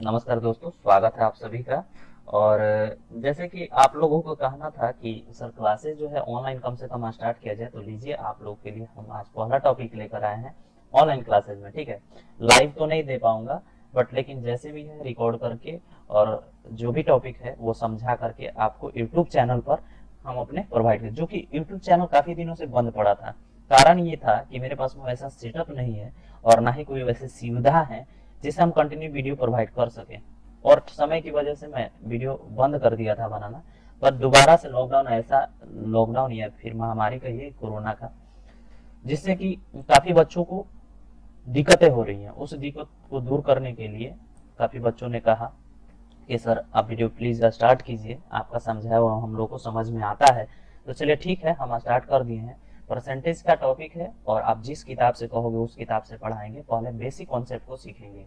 नमस्कार दोस्तों, स्वागत है आप सभी का। और जैसे कि आप लोगों को कहना था कि सर क्लासेस जो है ऑनलाइन कम से कम स्टार्ट किया जाए, तो लीजिए आप लोग के लिए हम आज पहला टॉपिक लेकर आए हैं ऑनलाइन क्लासेस में। ठीक है, लाइव तो नहीं दे पाऊंगा, बट लेकिन जैसे भी है रिकॉर्ड करके और जो भी टॉपिक है वो समझा करके आपको यूट्यूब चैनल पर हम अपने प्रोवाइड करें, जो कि यूट्यूब चैनल काफी दिनों से बंद पड़ा था। कारण ये था कि मेरे पास में वैसा सेटअप नहीं है और ना ही कोई वैसे सुविधा है जिससे हम कंटिन्यू वीडियो प्रोवाइड कर सकें। और समय की वजह से मैं वीडियो बंद कर दिया था बनाना। पर दोबारा से लॉकडाउन, ऐसा लॉकडाउन या फिर महामारी कहिए कोरोना का, जिससे कि काफी बच्चों को दिक्कतें हो रही हैं। उस दिक्कत को दूर करने के लिए काफी बच्चों ने कहा कि सर आप वीडियो प्लीज स्टार्ट कीजिए, आपका समझाया हुआ हम लोग को समझ में आता है। तो चलिए ठीक है, हम स्टार्ट कर दिए हैं। परसेंटेज का टॉपिक है और आप जिस किताब से कहोगे उस किताब से पढ़ाएंगे। पहले बेसिक कॉन्सेप्ट को सीखेंगे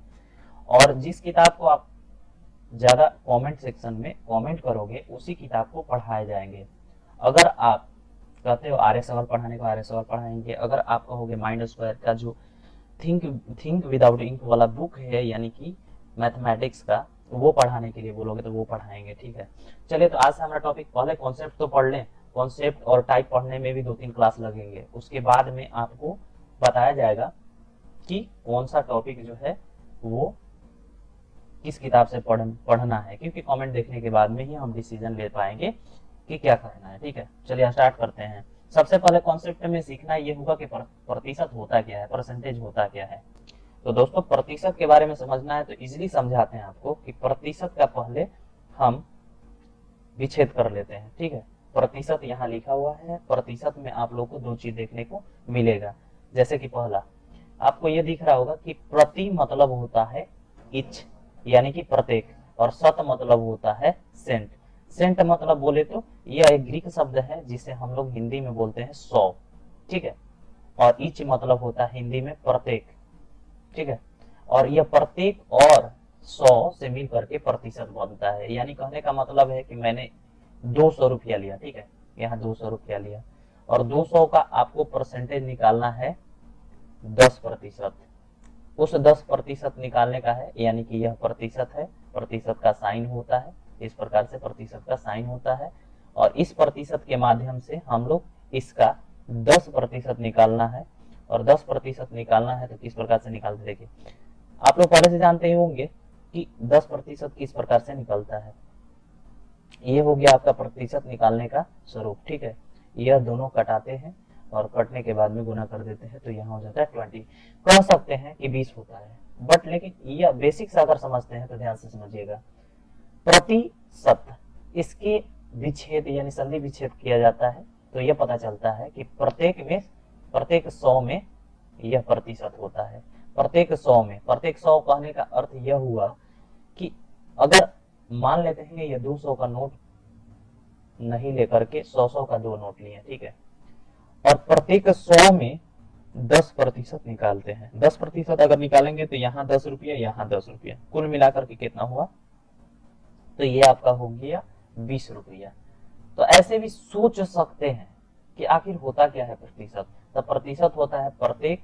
और जिस किताब को आप ज्यादा कमेंट सेक्शन में कमेंट करोगे उसी किताब को पढ़ाए जाएंगे। अगर आप कहते हो आर्य सवाल पढ़ाने को, आर्य सवाल पढ़ाएंगे। अगर आप कहोगे माइंड स्क्वायर का जो थिंक थिंक विदाउट इंक वाला बुक है, यानी कि मैथमेटिक्स का, वो पढ़ाने के लिए बोलोगे तो वो पढ़ाएंगे। ठीक है, चलिए तो आज से हमारा टॉपिक, पहले कॉन्सेप्ट तो पढ़ लें। कॉन्सेप्ट और टाइप पढ़ने में भी 2-3 क्लास लगेंगे। उसके बाद में आपको बताया जाएगा कि कौन सा टॉपिक जो है वो किस किताब से पढ़ना है, क्योंकि कमेंट देखने के बाद में ही हम डिसीजन ले पाएंगे कि क्या करना है। ठीक है, चलिए स्टार्ट करते हैं। सबसे पहले कॉन्सेप्ट में सीखना ये होगा कि प्रतिशत होता क्या है, परसेंटेज होता क्या है। तो दोस्तों प्रतिशत के बारे में समझना है तो इजीली समझाते हैं आपको कि प्रतिशत का पहले हम विच्छेद कर लेते हैं। ठीक है, प्रतिशत यहाँ लिखा हुआ है। प्रतिशत में आप लोग को दो चीज देखने को मिलेगा। जैसे कि पहला आपको ये दिख रहा होगा कि प्रति मतलब होता है इच, यानी कि प्रत्येक, और शत मतलब होता है सेंट। सेंट मतलब बोले तो यह एक ग्रीक शब्द है जिसे हम लोग हिंदी में बोलते हैं 100। ठीक है, और इच मतलब होता है हिंदी में प्रत्येक। ठीक है, और यह प्रत्येक और 100 से मिल करके प्रतिशत बनता है। यानी कहने का मतलब है कि मैंने 200 रुपया लिया। ठीक है, यहाँ 200 रुपया लिया और 200 का आपको परसेंटेज निकालना है 10%। उस 10% निकालने का है, यानी कि यह प्रतिशत है। प्रतिशत का साइन होता है, इस प्रकार से प्रतिशत का साइन होता है। और इस प्रतिशत के माध्यम से हम लोग इसका 10% निकालना है। और 10% निकालना है तो किस प्रकार से निकालते, देखिए आप लोग पहले से जानते ही होंगे कि 10% किस प्रकार से निकलता है। ये हो गया आपका प्रतिशत निकालने का स्वरूप। ठीक है, यह दोनों कटाते हैं और कटने के बाद में गुना कर देते हैं तो यहाँ हो जाता है 20। कह सकते हैं कि 20 होता है, बट लेकिन यह बेसिक से अगर समझते हैं तो ध्यान से समझिएगा। प्रतिशत, इसके विच्छेद यानी संधि विच्छेद किया जाता है तो यह पता चलता है कि प्रत्येक 100 में यह प्रतिशत होता है। प्रत्येक 100 में, प्रत्येक 100 कहने का अर्थ यह हुआ कि अगर मान लेते हैं ये 200 का नोट नहीं लेकर के 100 का दो नोट लिए। ठीक है, और प्रत्येक 100 में 10% निकालते हैं। 10% अगर निकालेंगे तो यहाँ 10 रुपया, यहाँ 10 रुपया, कुल मिलाकर के कितना हुआ, तो ये आपका हो गया 20 रुपया। तो ऐसे भी सोच सकते हैं कि आखिर होता क्या है प्रतिशत। तो प्रतिशत होता है प्रत्येक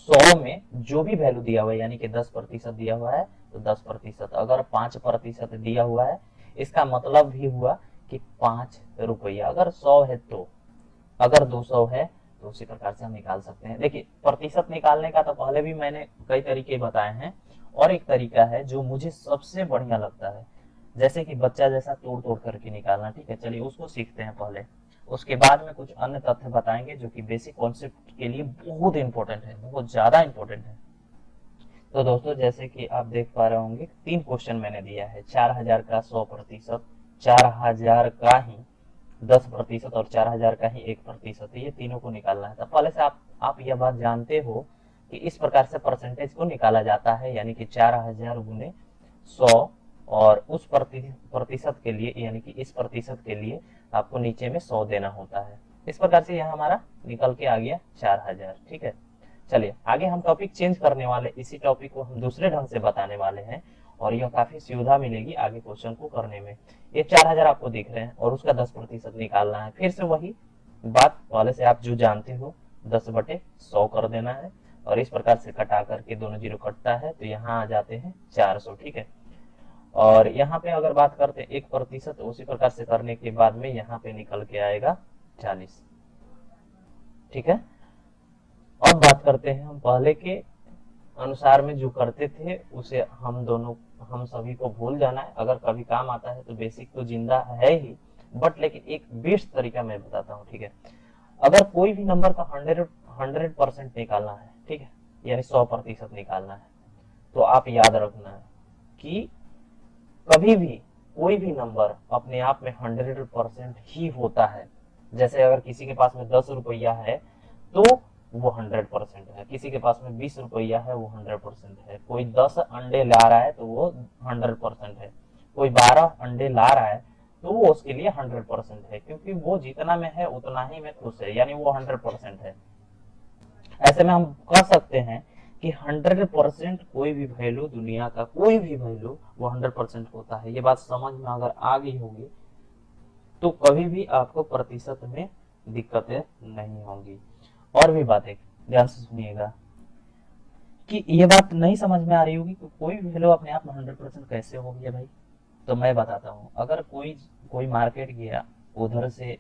100 में जो भी वैल्यू दिया हुआ है, यानी कि 10% दिया हुआ है तो 10%। अगर 5% दिया हुआ है, इसका मतलब भी हुआ कि 5 रुपया। अगर 100 है तो, अगर 200 है तो उसी प्रकार से हम निकाल सकते हैं। देखिए प्रतिशत निकालने का तो पहले भी मैंने कई तरीके बताए हैं, और एक तरीका है जो मुझे सबसे बढ़िया लगता है, जैसे कि बच्चा जैसा तोड़ तोड़ करके निकालना। ठीक है, चलिए उसको सीखते हैं पहले। उसके बाद में कुछ अन्य तथ्य बताएंगे जो कि बेसिक कॉन्सेप्ट के लिए बहुत इंपॉर्टेंट है, बहुत ज्यादा इंपॉर्टेंट है। तो दोस्तों जैसे कि आप देख पा रहे होंगे 3 क्वेश्चन मैंने दिया है। 4000 का 100%, 4000 का ही 10% और 4000 का ही 1%, ये तीनों को निकालना है। तो पहले से आप यह बात जानते हो कि इस प्रकार से परसेंटेज को निकाला जाता है, यानी कि 4000 गुने 100। और उस प्रतिशत के लिए, यानी कि इस प्रतिशत के लिए आपको नीचे में 100 देना होता है। इस प्रकार से यह हमारा निकल के आ गया 4000। ठीक है, चलिए आगे हम टॉपिक चेंज करने वाले, इसी टॉपिक को हम दूसरे ढंग से बताने वाले हैं और यह काफी सुविधा मिलेगी आगे क्वेश्चन को करने में। ये 4000 आपको दिख रहे हैं और उसका 10% निकालना है। फिर से वही बात पहले से आप जो जानते हो, 10/100 कर देना है और इस प्रकार से कटा करके दोनों जीरो कटता है तो यहाँ आ जाते हैं 400। ठीक है, और यहाँ पे अगर बात करते हैं 1%, उसी प्रकार से करने के बाद में यहाँ पे निकल के आएगा 40। ठीक है, अब बात करते हैं हम पहले के अनुसार में जो करते थे उसे हम सभी को भूल जाना है। अगर कभी काम आता है तो बेसिक तो जिंदा है ही, बट लेकिन एक बेस्ट तरीका मैं बताता हूँ। ठीक है, अगर कोई भी नंबर का 100% निकालना है, ठीक है, यानी 100% निकालना है, तो आप याद रखना है कि कभी भी कोई भी नंबर अपने आप में 100% ही होता है। जैसे अगर किसी के पास में 10 रुपया है तो वो 100% है, किसी के पास में 20 रुपया है वो 100% है, कोई 10 अंडे ला रहा है तो वो 100% है, कोई 12 अंडे ला रहा है तो वो उसके लिए 100% है, क्योंकि वो जितना में है उतना ही में खुश है, यानी वो 100% है। ऐसे में हम कह सकते हैं कि 100% कोई भी वैल्यू, दुनिया का कोई भी वैल्यू वो 100% होता है। ये बात समझ में अगर आ गई होगी तो कभी भी आपको प्रतिशत में दिक्कतें नहीं होंगी। और भी बातें ध्यान से सुनिएगा कि ये बात नहीं समझ में आ रही होगी कि कोई भी वैल्यू अपने आप में 100% कैसे होगी है भाई। तो मैं बताता हूँ, अगर कोई मार्केट गया, उधर से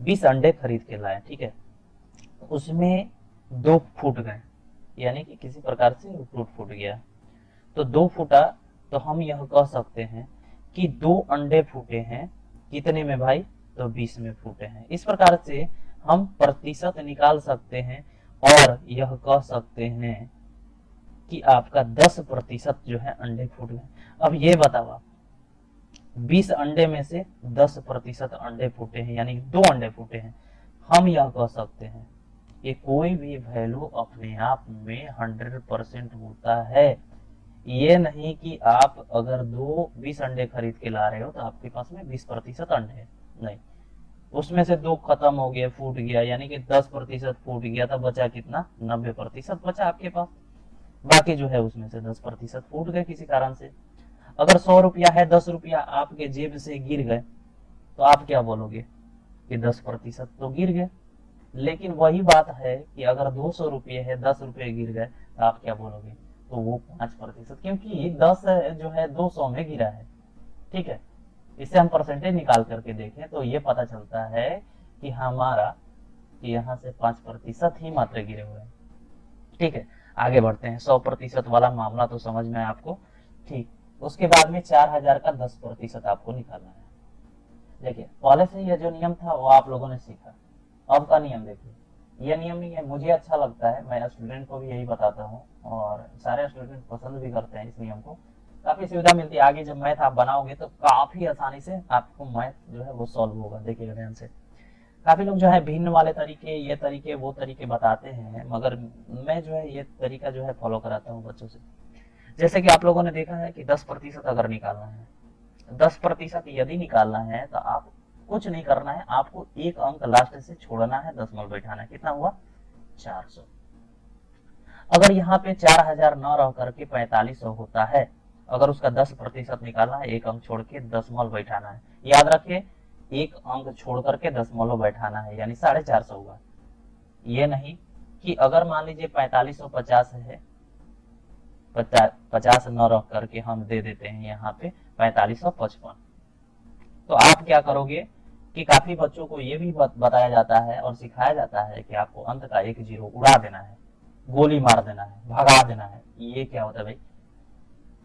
20 अंडे खरीद के लाया, ठीक है, उसमें 2 फूट गए, यानी कि किसी प्रकार से फ्रूट फूट गया, तो 2 फूटा, तो हम यह कह सकते हैं कि 2 अंडे फूटे हैं, कितने में भाई, तो 20 में फूटे हैं। इस प्रकार से हम प्रतिशत निकाल सकते हैं और यह कह सकते हैं कि आपका 10% जो है अंडे फूट गए। अब ये बताओ आप, 20 अंडे में से 10% अंडे फूटे हैं, यानी 2 अंडे फूटे हैं। हम यह कह सकते हैं कि कोई भी वैल्यू अपने आप में 100% होता है। ये नहीं कि आप अगर 20 अंडे खरीद के ला रहे हो तो आपके पास में 20% अंडे है, नहीं, उसमें से 2 खत्म हो गया, फूट गया, यानी कि 10% फूट गया, तो बचा कितना, 90% बचा आपके पास। बाकी जो है उसमें से 10% फूट गए किसी कारण से। अगर 100 रुपया है, 10 रुपया आपके जेब से गिर गए, तो आप क्या बोलोगे कि 10% तो गिर गए। लेकिन वही बात है कि अगर 200 रुपये है, 10 रुपये गिर गए, तो आप क्या बोलोगे, तो वो 5%, क्योंकि 10 जो है 200 में गिरा है। ठीक है, इससे हम परसेंटेज निकाल करके देखें तो ये पता चलता है कि हमारा यहाँ से 5% ही मात्र गिरे हुए हैं। ठीक है, आगे बढ़ते हैं। 100% वाला मामला तो समझ में आया आपको। ठीक, उसके बाद में 4000 का 10% आपको निकालना है। देखिए, पहले से यह जो नियम था वो आप लोगों ने सीखा, अब का नियम देखिए। यह नियम नहीं है, मुझे अच्छा लगता है, मैं स्टूडेंट को भी यही बताता हूँ और सारे स्टूडेंट पसंद भी करते हैं इस नियम को। काफी सुविधा मिलती है, आगे जब मैथ आप बनाओगे तो काफी आसानी से आपको मैथ जो है वो सॉल्व होगा। देखिएगा ध्यान से, काफी लोग जो है भिन्न वाले तरीके, ये तरीके, वो तरीके बताते हैं, मगर मैं जो है ये तरीका जो है फॉलो कराता हूँ बच्चों से। जैसे कि आप लोगों ने देखा है कि 10% अगर निकालना है, 10% यदि निकालना है तो आप कुछ नहीं करना है, आपको एक अंक लास्ट से छोड़ना है, दशमलव बैठाना है। कितना हुआ, 400। अगर यहाँ पे 4000 न रह करके 4500 होता है, अगर उसका 10% निकालना है, एक अंक छोड़ के दशमलव बैठाना है। याद रखिए, एक अंक छोड़ करके दशमलव बैठाना है, यानी 450 हुआ। ये नहीं कि अगर मान लीजिए 4550 है, 50 न रख करके हम दे देते हैं यहाँ पे 4555, तो आप क्या करोगे कि काफी बच्चों को ये भी बताया जाता है और सिखाया जाता है कि आपको अंत का एक जीरो उड़ा देना है, गोली मार देना है, भगा देना है। ये क्या होता है भाई,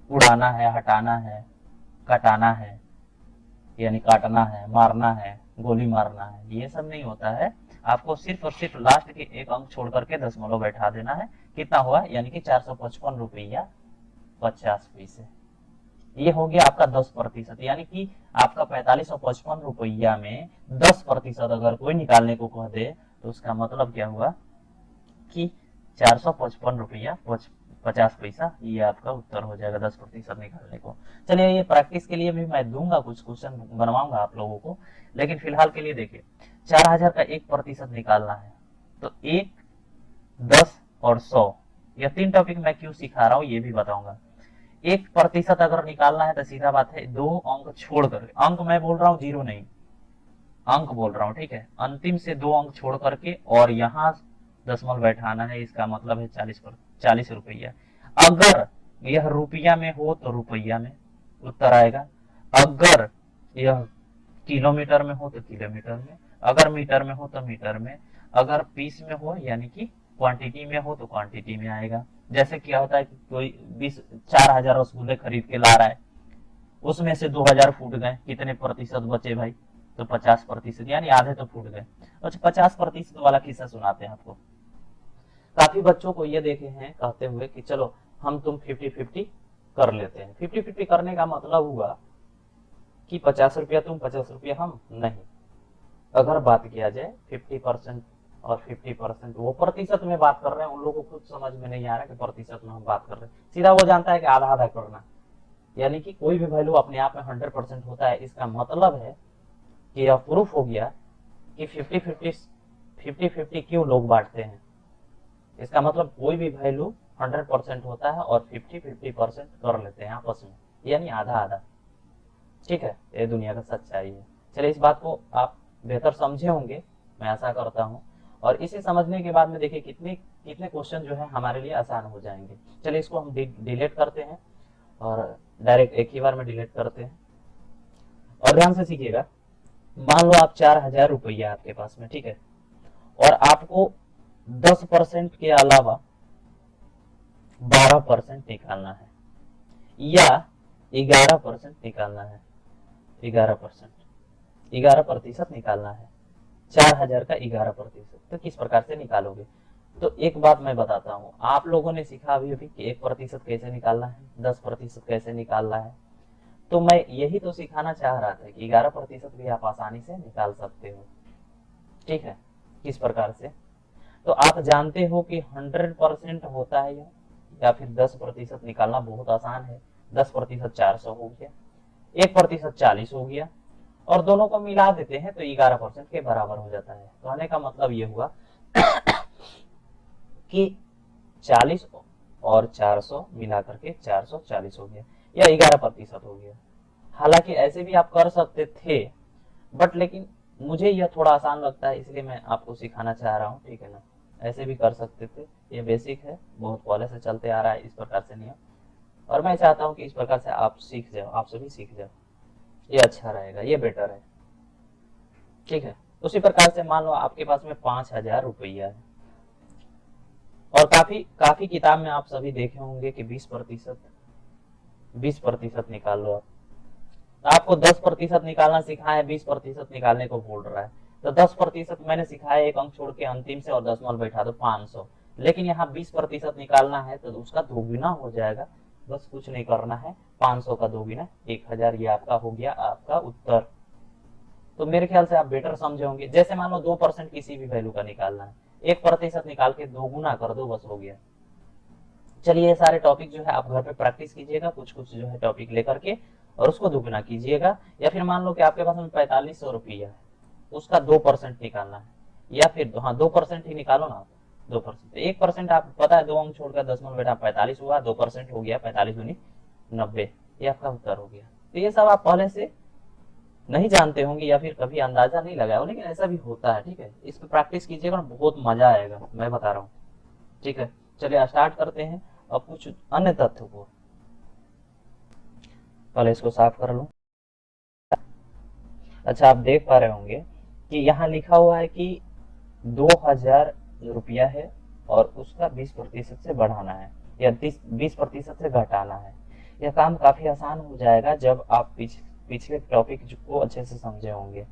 उड़ाना है, हटाना है, कटाना है, यानी काटना है, मारना है, गोली मारना है, ये सब नहीं होता है। आपको सिर्फ और सिर्फ लास्ट के एक अंक छोड़ करके दशमलव बैठा देना है। कितना हुआ, यानी कि 455 रुपया 50 पैसे। ये हो गया आपका 10%, यानी कि आपका 4555 में 10% अगर कोई निकालने को कह दे तो उसका मतलब क्या हुआ कि 455 रुपया 50 पैसा, ये आपका उत्तर हो जाएगा 10% निकालने को। चलिए, ये प्रैक्टिस के लिए भी मैं दूंगा, कुछ क्वेश्चन बनवाऊंगा आप लोगों को, लेकिन फिलहाल के लिए देखिए, 4000 का 1% निकालना है, तो 1, 10 और 100, यह 3 टॉपिक मैं क्यों सिखा रहा हूँ ये भी बताऊंगा। 1% अगर निकालना है तो सीधा बात है, 2 अंक छोड़कर, अंक मैं बोल रहा हूँ, जीरो नहीं, अंक बोल रहा हूँ, ठीक है, अंतिम से 2 अंक छोड़ करके और यहाँ दशमलव बैठाना है, इसका मतलब है 40 रुपया। अगर यह रुपया में हो तो रुपया में, उत्तर आएगा। अगर यह किलोमीटर में हो तो किलोमीटर में, अगर मीटर में हो तो मीटर में, अगर पीस में हो यानी कि क्वांटिटी में हो तो क्वांटिटी में आएगा। जैसे क्या होता है कि कोई 4,000 रसगुल्ले खरीद के ला रहा है, उसमें से 2,000 फूट गए, कितने प्रतिशत बचे भाई? तो 50%, यानी आधे तो फूट गए। अच्छा, 50% वाला किस्सा सुनाते हैं आपको। काफी बच्चों को ये देखे हैं कहते हुए कि चलो हम तुम 50-50 कर लेते हैं। 50-50 करने का मतलब हुआ कि 50 रुपया तुम 50 रुपया हम, नहीं। अगर बात किया जाए 50% और 50%, वो प्रतिशत में बात कर रहे हैं, उन लोगों को खुद समझ में नहीं आ रहा कि प्रतिशत में हम बात कर रहे हैं। सीधा वो जानता है कि आधा आधा करना, यानी कि कोई भी वैल्यू अपने आप में 100% होता है। इसका मतलब है कि यह प्रूफ हो गया कि 50-50 क्यों लोग बांटते हैं। इसका मतलब कोई भी वैल्यू 100% होता है और 50-50% कर लेते हैं आपस में, यानी आधा आधा। ठीक है, ये दुनिया का सच्चाई है। चलिए, इस बात को आप बेहतर समझे होंगे, मैं आशा करता हूँ। और इसे समझने के बाद में देखिए कितने कितने क्वेश्चन जो है हमारे लिए आसान हो जाएंगे। चलिए, इसको हम डिलीट करते हैं और डायरेक्ट एक ही बार में डिलीट करते हैं। और ध्यान से सीखिएगा, मान लो आप 4,000 रुपया आपके पास में, ठीक है, और आपको 10% के अलावा 12% निकालना है या 11% निकालना है। 11% निकालना है। 4,000 का 11%, तो किस प्रकार से निकालोगे? तो एक बात मैं बताता हूँ, आप लोगों ने सीखा अभी अभी कि 1% कैसे निकालना है, 10% कैसे निकालना है। तो मैं यही तो सिखाना चाह रहा था कि 11% भी आप आसानी से निकाल सकते हो। ठीक है, किस प्रकार से? तो आप जानते हो कि 100% होता है या फिर 10% निकालना बहुत आसान है। 10% 400 हो गया, 1% 40 हो गया, और दोनों को मिला देते हैं तो 11% के बराबर हो जाता है। कहने का मतलब ये हुआ कि 40 और 400 मिला करके 440 हो गया, या 11% हो गया। हालांकि ऐसे भी आप कर सकते थे, बट लेकिन मुझे यह थोड़ा आसान लगता है, इसलिए मैं आपको सिखाना चाह रहा हूँ। ठीक है ना, ऐसे भी कर सकते थे, ये बेसिक है, बहुत पहले से चलते आ रहा है इस प्रकार से नियम, और मैं चाहता हूँ कि इस प्रकार से आप सीख जाओ, आप सभी सीख जाओ, ये अच्छा रहेगा, ये बेटर है। ठीक है, उसी प्रकार से मान लो आपके पास में 5,000 रुपया है, और काफी काफी किताब में आप सभी देखे होंगे कि 20% निकाल लो आप। तो आपको 10% निकालना सिखाया है, 20% निकालने को बोल रहा है। तो 10% मैंने सिखाया, एक अंक छोड़ के अंतिम से और दशमलव बैठा दो, 500। लेकिन यहाँ 20% निकालना है तो उसका दोगुना हो जाएगा। बस कुछ नहीं करना है, 500 का दोगुना 1,000, ये आपका हो गया आपका उत्तर। तो मेरे ख्याल से आप बेटर समझे होंगे। जैसे मान लो 2% किसी भी वैल्यू का निकालना है, 1% निकाल के दोगुना कर दो, बस हो गया। चलिए, ये सारे टॉपिक जो है आप घर पे प्रैक्टिस कीजिएगा, कुछ कुछ जो है टॉपिक लेकर के, और उसको दुगुना कीजिएगा। या फिर मान लो कि आपके पास में 4,500 रुपया है, उसका 2% निकालना है, या फिर हाँ 2% ही निकालो ना। 2%, 1% आप पता है, 2 अंक छोड़कर दशमलव बेटा 45 हुआ, 2% हो गया, 45 दूनी 90, ये आपका उत्तर हो गया। तो ये सब आप पहले से नहीं जानते होंगे या फिर कभी अंदाजा नहीं लगाया हो, लेकिन ऐसा भी होता है। ठीक है, इस पर प्रैक्टिस कीजिएगा, बहुत मजा आएगा, मैं बता रहा हूँ। ठीक है, चलिए स्टार्ट करते हैं। अब कुछ अन्य तथ्यों को, पहले इसको साफ कर लूं। अच्छा, आप देख पा रहे होंगे कि यहाँ लिखा हुआ है कि 2,000 रुपया है और उसका 20% से बढ़ाना है या 20% से घटाना है। यह काम काफी आसान हो जाएगा जब आप पिछले टॉपिक को अच्छे से समझे होंगे।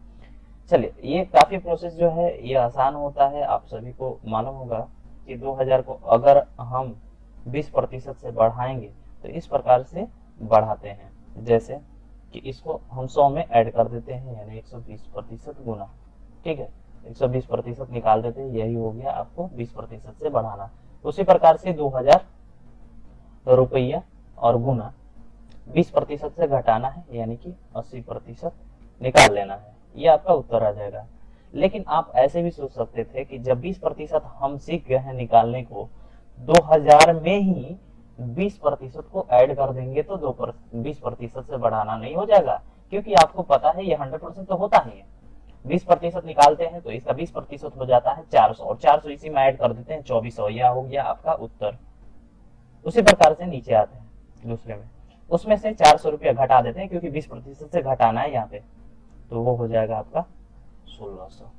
चलिए, ये काफी प्रोसेस जो है ये आसान होता है, आप सभी को मालूम होगा कि 2,000 को अगर हम 20% से बढ़ाएंगे तो इस प्रकार से बढ़ाते हैं, जैसे कि इसको हम 100 में ऐड कर देते हैं, यानी 120% गुना। ठीक है, 120% निकाल देते हैं, यही हो गया आपको 20% से बढ़ाना। उसी प्रकार से 2,000 रुपया और गुना 20% से घटाना है, यानी कि 80% निकाल लेना है, ये आपका उत्तर आ जाएगा। लेकिन आप ऐसे भी सोच सकते थे कि जब 20% हम सीख गए हैं निकालने को, 2,000 में ही 20% को ऐड कर देंगे तो 20% से बढ़ाना नहीं हो जाएगा, क्योंकि आपको पता है ये 100% तो होता ही है। 20% निकालते हैं तो इसका 20% हो जाता है 400, और 400 इसी में ऐड कर देते हैं 2400, यह हो गया आपका उत्तर। उसी प्रकार से नीचे आते हैं दूसरे में, उसमें से 400 रुपया घटा देते हैं, क्योंकि 20% से घटाना है यहाँ पे, तो वो हो जाएगा आपका 1600।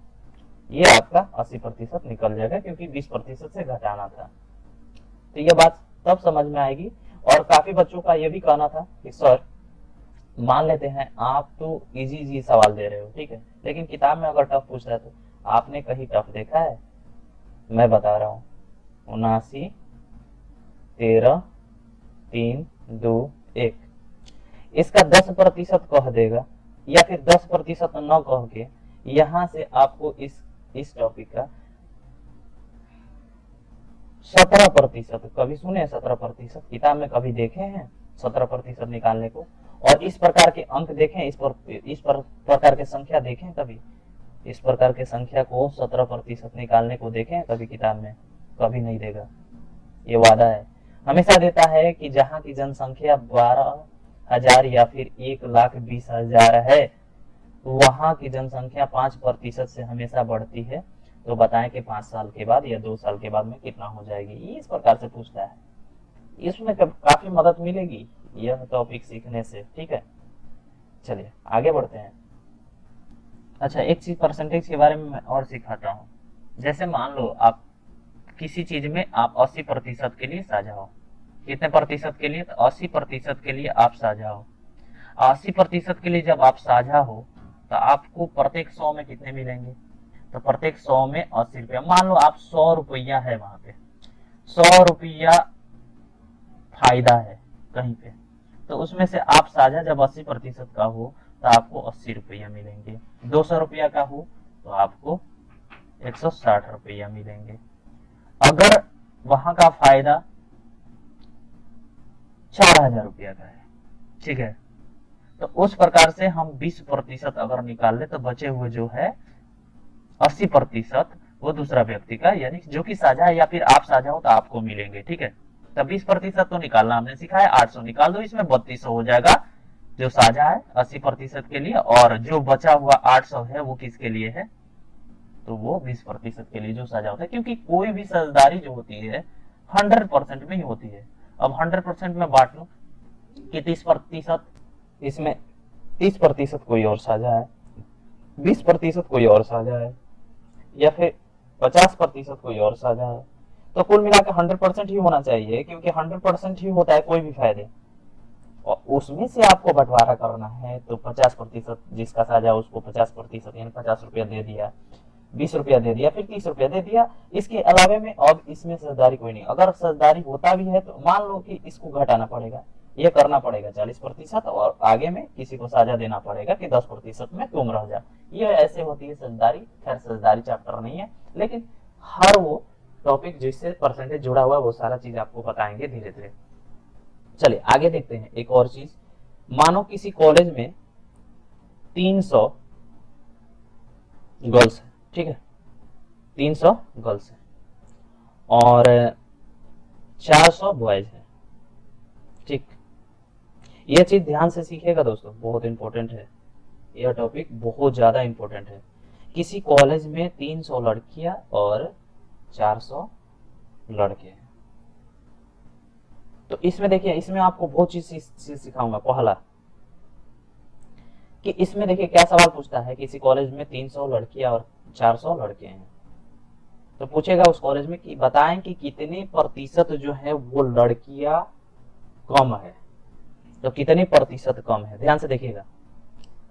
ये आपका 80% निकल जाएगा, क्योंकि 20% से घटाना था। तो ये बात तब समझ में आएगी। और काफी बच्चों का ये भी कहना था कि सर, मान लेते हैं आप तो इजी इजी सवाल दे रहे हो, ठीक है, लेकिन किताब में अगर टफ पूछ रहा है तो आपने कहीं टफ देखा है? मैं बता रहा हूँ, 79 13 3 2 1, इसका 10% कह देगा, या फिर 10% न कह के यहां से आपको इस टॉपिक का 17%, कभी सुने 17%? किताब में कभी देखे हैं 17% निकालने को? और इस प्रकार के अंक देखें, इस प्रकार के संख्या देखें कभी? इस प्रकार के संख्या को 17% निकालने को देखें कभी किताब में? कभी नहीं देगा। ये वादा है, हमेशा देता है कि जहां की जनसंख्या 12,000 या फिर 1,20,000 है, वहां की जनसंख्या 5% से हमेशा बढ़ती है। तो बताएं कि 5 साल के बाद या 2 साल के बाद में कितना हो जाएगी। ये इस प्रकार से पूछता है, इसमें काफी मदद मिलेगी यह टॉपिक सीखने से, ठीक है। चलिए आगे बढ़ते हैं। अच्छा, एक चीज परसेंटेज के बारे में मैं और सिखाता हूँ। जैसे मान लो आप किसी चीज में आप 80% के लिए साझा हो। कितने प्रतिशत के लिए? तो 80% के लिए आप साझा हो। 80% के लिए जब आप साझा हो तो आपको प्रत्येक 100 में कितने मिलेंगे? तो प्रत्येक 100 में 80 रुपया। मान लो आप 100 रुपया है वहां पे, 100 रुपया फायदा है कहीं पे, तो उसमें से आप साझा जब 80% का हो तो आपको 80 रुपया मिलेंगे। 200 रुपया का हो तो आपको 160 रुपया मिलेंगे। अगर वहां का फायदा 4000 रुपया का है, ठीक है, तो उस प्रकार से हम 20% अगर निकाल ले तो बचे हुए जो है 80% वो दूसरा व्यक्ति का, यानी जो कि साझा है या फिर आप साझा हो तो आपको मिलेंगे, ठीक है। तब 20% तो निकालना हमने सीखा है, 800 निकाल दो, इसमें 3200 हो जाएगा जो साझा है 80% के लिए, और जो बचा हुआ 800 है वो किसके लिए है? तो वो 20% के लिए जो साझा होता है, क्योंकि कोई भी साझेदारी जो होती है 100% में ही होती है। अब 100% में बांट लो कि 30%, इसमें 30% कोई और साझा है, 20% कोई और साझा है, या फिर 50% कोई और साझा है। तो कुल मिलाकर 100% ही होना चाहिए, क्योंकि 100% ही होता है कोई भी फायदे, और उसमें से आपको बंटवारा करना है। तो 50% जिसका साझा उसको 50%, यानी 50 रुपया दे दिया, 20 रुपया दे दिया, फिर 30 रुपया दे दिया। इसके अलावे में अब इसमें साझेदारी कोई नहीं। अगर साझेदारी होता भी है तो मान लो कि इसको घटाना पड़ेगा, ये करना पड़ेगा 40%, और आगे में किसी को साझा देना पड़ेगा कि 10% में तुम रह जा। ये ऐसे होती है साझेदारी। खैर साझेदारी चैप्टर नहीं है, लेकिन हर वो टॉपिक जिससे परसेंटेज जुड़ा हुआ है वो सारा चीज आपको बताएंगे धीरे धीरे। चलिए आगे देखते हैं एक और चीज। मानो किसी कॉलेज में 300 गर्ल्स है, ठीक है, 300 गर्ल्स है और 400 बॉयज है, ठीक। यह चीज ध्यान से सीखिएगा दोस्तों, बहुत इंपॉर्टेंट है, यह टॉपिक बहुत ज्यादा इंपॉर्टेंट है। किसी कॉलेज में 300 लड़कियां और 400 लड़के हैं। तो इसमें देखिए, इसमें आपको बहुत चीज सिखाऊंगा। पहला कि इसमें देखिए क्या सवाल पूछता है, किसी कॉलेज में 300 लड़कियां और 400 लड़के हैं, तो पूछेगा उस कॉलेज में कि बताएं कि कितने प्रतिशत जो है वो लड़कियां कम है। तो कितने प्रतिशत कम है, ध्यान से देखिएगा।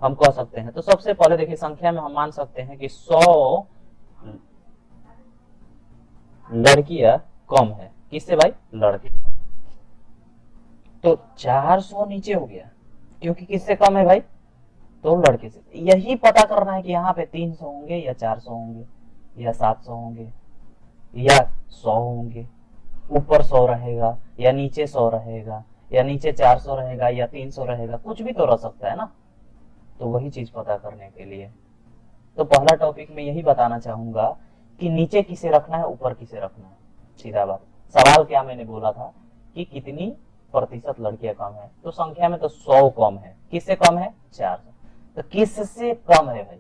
हम कह सकते हैं, तो सबसे पहले देखिए संख्या में हम मान सकते हैं कि 100 लड़कियां कम है। किससे भाई? लड़के। तो 400 नीचे हो गया, क्योंकि किससे कम है भाई? तो लड़के से। यही पता करना है कि यहाँ पे 300 होंगे या 400 होंगे या 700 होंगे या 100 होंगे, ऊपर 100 रहेगा या नीचे 100 रहेगा, या नीचे 400 रहेगा या 300 रहेगा, कुछ भी तो रह सकता है ना। तो वही चीज पता करने के लिए तो पहला टॉपिक में यही बताना चाहूंगा कि नीचे किसे रखना है, ऊपर किसे रखना है। सीधा बात। सवाल क्या मैंने बोला था कि कितनी प्रतिशत लड़कियां कम है, तो संख्या में तो 100 कम है। किससे कम है? 400। तो किससे कम है भाई?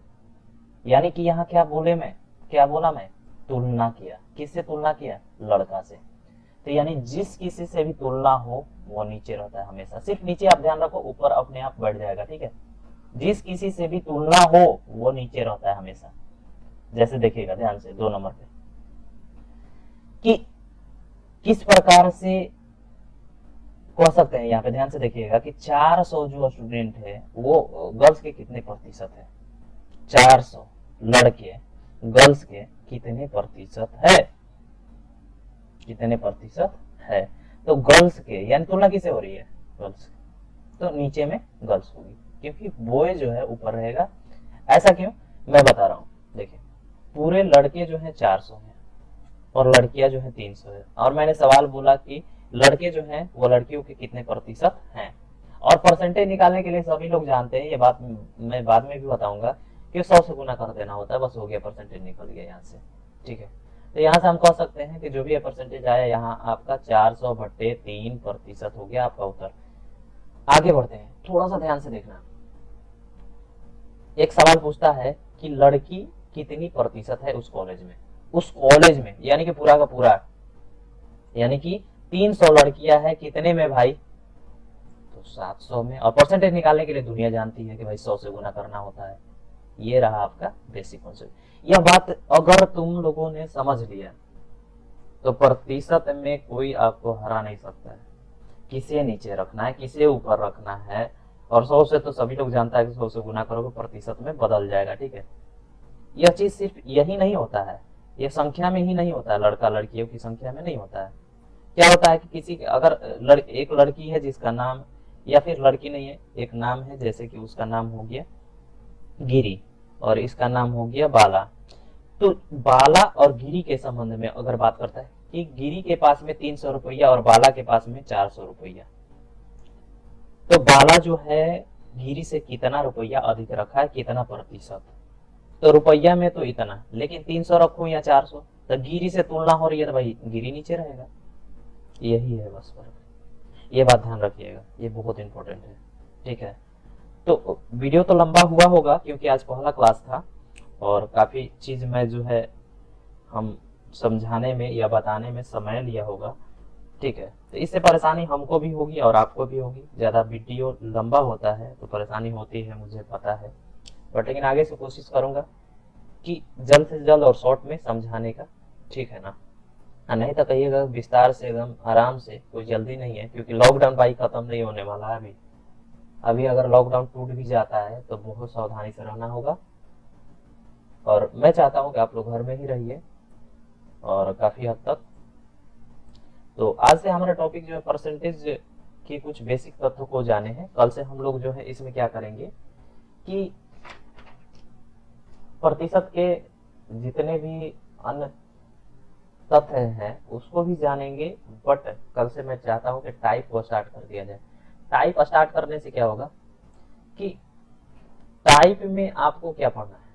यानी कि यहाँ क्या बोला मैं? तुलना किया। किससे तुलना किया? लड़का से। तो यानी जिस किसी से भी तुलना हो वो नीचे रहता है हमेशा। सिर्फ नीचे आप ध्यान रखो, ऊपर अपने आप बढ़ जाएगा, ठीक है। जिस किसी से भी तुलना हो वो नीचे रहता है हमेशा। जैसे देखिएगा ध्यान से 2 नंबर पे कि किस प्रकार से कह सकते हैं, यहाँ पे ध्यान से देखिएगा कि 400 जो स्टूडेंट है वो गर्ल्स के कितने प्रतिशत है। 400 लड़के गर्ल्स के कितने प्रतिशत है, कितने प्रतिशत है। तो गर्ल्स के यानी तुलना किसे हो रही है, गर्ल्स, तो नीचे में गर्ल्स होगी क्योंकि बॉय जो है ऊपर रहेगा। ऐसा क्यों, मैं बता रहा हूँ। देखिए पूरे लड़के जो है 400 है और लड़कियां जो है 300 है, और मैंने सवाल बोला कि लड़के जो हैं वो लड़कियों के कितने प्रतिशत हैं। और परसेंटेज निकालने के लिए सभी लोग जानते हैं, ये बात मैं बाद में भी बताऊंगा कि 100 से गुना कर देना होता है, बस हो गया, परसेंटेज निकल गया यहाँ से, ठीक है। तो यहाँ से हम कह सकते हैं कि जो भी परसेंटेज आया यहाँ आपका 400/3% हो गया आपका उत्तर। आगे बढ़ते हैं, थोड़ा सा ध्यान से देखना। एक सवाल पूछता है कि लड़की कितनी प्रतिशत है उस कॉलेज में, उस कॉलेज में यानी कि पूरा का पूरा, यानी कि 300 लड़कियां है कितने में भाई, तो 700 में। और परसेंटेज निकालने के लिए दुनिया जानती है कि भाई 100 से गुना करना होता है। ये रहा आपका बेसिक कॉन्सेप्ट। यह बात अगर तुम लोगों ने समझ लिया तो प्रतिशत में कोई आपको हरा नहीं सकता है। किसे नीचे रखना है, किसे ऊपर रखना है। और 100 से तो सभी लोग जानता है कि 100 से गुना करोगे प्रतिशत में बदल जाएगा, ठीक है। यह चीज सिर्फ यही नहीं होता है, यह संख्या में ही नहीं होता है, लड़का लड़कियों की संख्या में नहीं होता है। क्या होता है कि किसी अगर एक लड़की है जिसका नाम, या फिर लड़की नहीं है, एक नाम है, जैसे कि उसका नाम हो गया गिरी और इसका नाम हो गया बाला। तो बाला और गिरी के संबंध में अगर बात करता है कि गिरी के पास में 300 रुपया और बाला के पास में 400 रुपया, तो बाला जो है गिरी से कितना रुपया अधिक रखा है, कितना प्रतिशत, तो रुपया में तो इतना, लेकिन 300 रखो या 400, तो गिरी से तुलना हो रही है तो भाई गिरी नीचे रहेगा। यही है बस फर्क, ये बात ध्यान रखिएगा, ये बहुत इंपॉर्टेंट है, ठीक है। तो वीडियो तो लंबा हुआ होगा क्योंकि आज पहला क्लास था और काफी चीज मैं जो है हम समझाने में या बताने में समय लिया होगा, ठीक है। तो इससे परेशानी हमको भी होगी और आपको भी होगी, ज्यादा वीडियो लंबा होता है तो परेशानी होती है, मुझे पता है, बट लेकिन आगे से कोशिश करूंगा कि जल्द से जल्द और शॉर्ट में समझाने का, ठीक है ना। नहीं तो कहिएगा विस्तार से एकदम आराम से, कोई जल्दी नहीं है क्योंकि लॉकडाउन भाई खत्म नहीं होने वाला है अभी। अभी अगर लॉकडाउन टूट भी जाता है तो बहुत सावधानी से रहना होगा, और मैं चाहता हूं कि आप लोग घर में ही रहिए और काफी हद तक। तो आज से हमारा टॉपिक जो है परसेंटेज के कुछ बेसिक तथ्यों को जाने हैं। कल से हम लोग जो है इसमें क्या करेंगे कि प्रतिशत के जितने भी अन्य तथ्य हैं उसको भी जानेंगे, बट कल से मैं चाहता हूं कि टाइप को स्टार्ट कर दिया जाए। टाइप स्टार्ट करने से क्या होगा कि टाइप में आपको क्या पढ़ना है,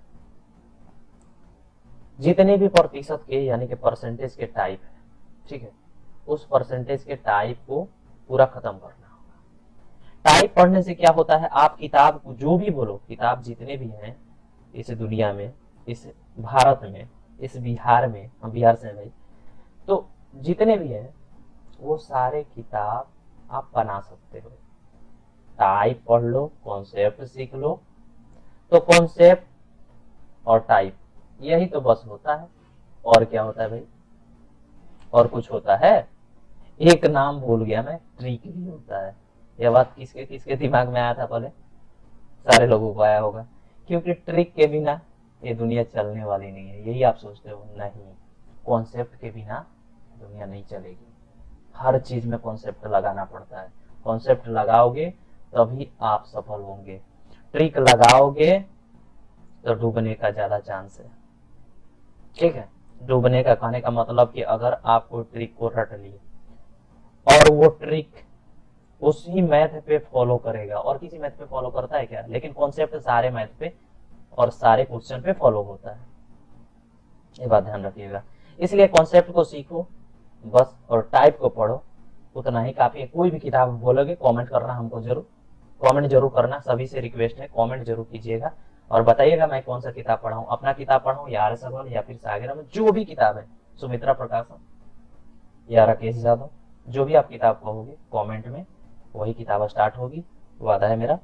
जितने भी प्रतिशत के यानी कि परसेंटेज के टाइप है, ठीक है, उस परसेंटेज के टाइप को पूरा खत्म करना होगा। टाइप पढ़ने से क्या होता है, आप किताब को जो भी बोलो, किताब जितने भी हैं इस दुनिया में, इस भारत में, इस बिहार में, हम बिहार से हैं भाई, तो जितने भी हैं वो सारे किताब आप बना सकते हो। टाइप पढ़ लो, कॉन्सेप्ट सीख लो, तो कॉन्सेप्ट और टाइप यही तो बस होता है। और क्या होता है भाई, और कुछ होता है, एक नाम भूल गया मैं, ट्रिक भी होता है। यह बात किसके किसके दिमाग में आया था पहले, सारे लोगों को आया होगा, क्योंकि ट्रिक के बिना ये दुनिया चलने वाली नहीं है। यही आप सोचते हो, नहीं, कॉन्सेप्ट के बिना दुनिया नहीं चलेगी। हर चीज में कॉन्सेप्ट लगाना पड़ता है, कॉन्सेप्ट लगाओगे तभी आप सफल होंगे। ट्रिक लगाओगे तो डूबने का ज्यादा चांस है, ठीक है। डूबने का कहने का मतलब कि अगर आप कोई ट्रिक को रट लिए और वो ट्रिक उसी मैथ पे फॉलो करेगा, और किसी मैथ पे फॉलो करता है क्या, लेकिन कॉन्सेप्ट सारे मैथ पे और सारे क्वेश्चन पे फॉलो होता है, ये बात ध्यान रखिएगा। इसलिए कॉन्सेप्ट को सीखो बस, और टाइप को पढ़ो, उतना ही काफी है। कोई भी किताब बोलोगे कमेंट करना, हमको जरूर कमेंट जरूर करना, सभी से रिक्वेस्ट है, कमेंट जरूर कीजिएगा और बताइएगा मैं कौन सा किताब पढ़ा हूँ, अपना किताब पढ़ा हूँ या आर्य सवाल या फिर सागर, जो भी किताब है, सुमित्रा प्रकाशन, या राकेश यादव, जो भी आप किताब कहोगे कमेंट में वही किताब स्टार्ट होगी, वादा है मेरा।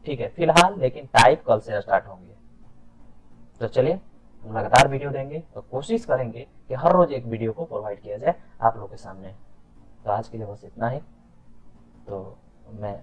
ठीक है, फिलहाल लेकिन टाइप कल से स्टार्ट होंगे। तो चलिए लगातार वीडियो देंगे तो कोशिश करेंगे कि हर रोज एक वीडियो को प्रोवाइड किया जाए आप लोग के सामने। तो आज के लिए बस इतना ही। तो मैं